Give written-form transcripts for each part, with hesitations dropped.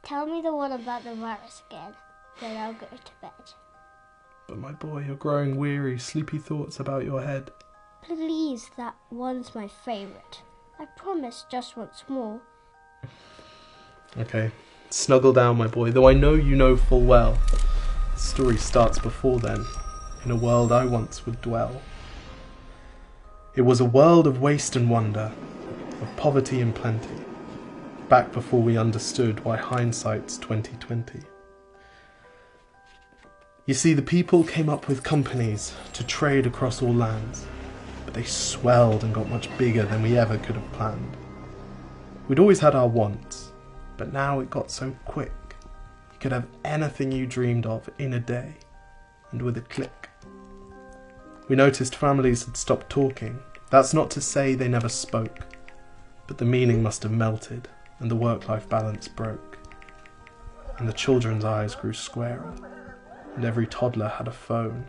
Tell me the one about the virus again, then I'll go to bed. But my boy, you're growing weary, sleepy thoughts about your head. Please, that one's my favourite. I promise just once more. Okay, snuggle down, my boy, though I know you know full well. The story starts before then, in a world I once would dwell. It was a world of waste and wonder, of poverty and plenty, back before we understood why hindsight's 2020. You see, the people came up with companies to trade across all lands, but they swelled and got much bigger than we ever could have planned. We'd always had our wants, but now it got so quick. You could have anything you dreamed of in a day, and with a click. We noticed families had stopped talking. That's not to say they never spoke, but the meaning must have melted, and the work-life balance broke. And the children's eyes grew squarer, and every toddler had a phone.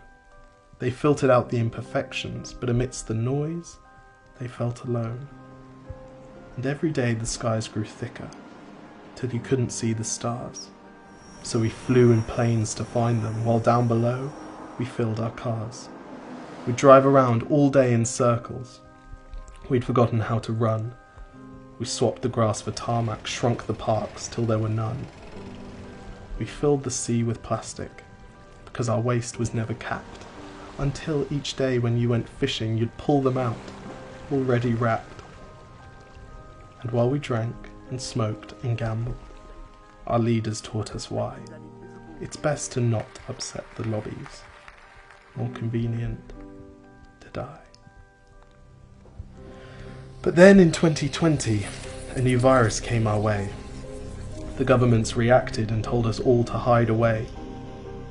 They filtered out the imperfections, but amidst the noise, they felt alone. And every day the skies grew thicker, till you couldn't see the stars. So we flew in planes to find them, while down below, we filled our cars. We'd drive around all day in circles. We'd forgotten how to run. We swapped the grass for tarmac, shrunk the parks till there were none. We filled the sea with plastic, because our waste was never capped, until each day when you went fishing you'd pull them out, already wrapped. And while we drank and smoked and gambled, our leaders taught us why. It's best to not upset the lobbies. More convenient to die. But then in 2020, a new virus came our way. The governments reacted and told us all to hide away.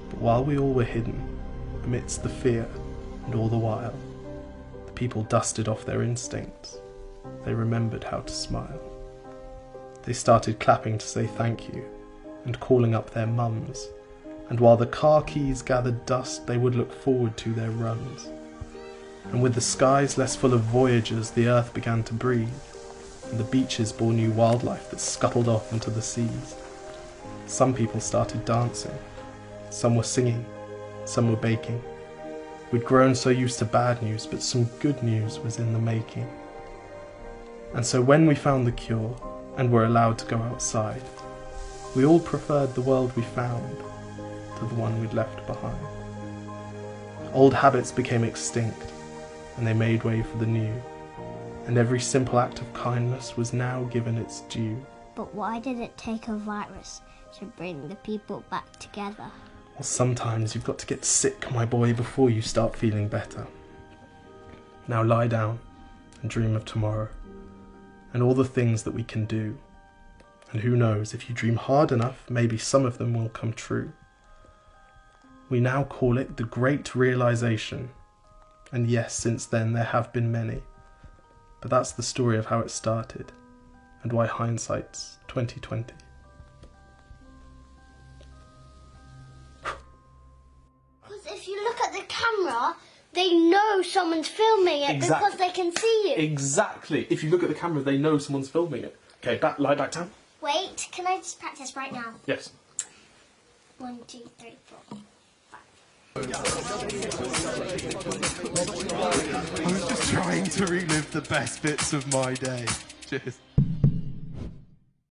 But while we all were hidden, amidst the fear and all the while, the people dusted off their instincts. They remembered how to smile. They started clapping to say thank you and calling up their mums. And while the car keys gathered dust, they would look forward to their runs. And with the skies less full of voyagers, the earth began to breathe, and the beaches bore new wildlife that scuttled off into the seas. Some people started dancing, some were singing, some were baking. We'd grown so used to bad news, but some good news was in the making. And so when we found the cure, and were allowed to go outside, we all preferred the world we found to the one we'd left behind. Old habits became extinct, and they made way for the new, and every simple act of kindness was now given its due. But why did it take a virus to bring the people back together? Well, sometimes you've got to get sick, my boy, before you start feeling better. Now lie down and dream of tomorrow, and all the things that we can do. And who knows, if you dream hard enough, maybe some of them will come true. We now call it the Great Realization. And yes, since then there have been many. But that's the story of how it started, and why hindsight's 2020. Because if you look at the camera, they know someone's filming it because they can see you. Exactly. If you look at the camera, they know someone's filming it. Okay, lie back down. Wait, can I just practice right now? Yes. 1, 2, 3, 4. I was just trying to relive the best bits of my day. Cheers.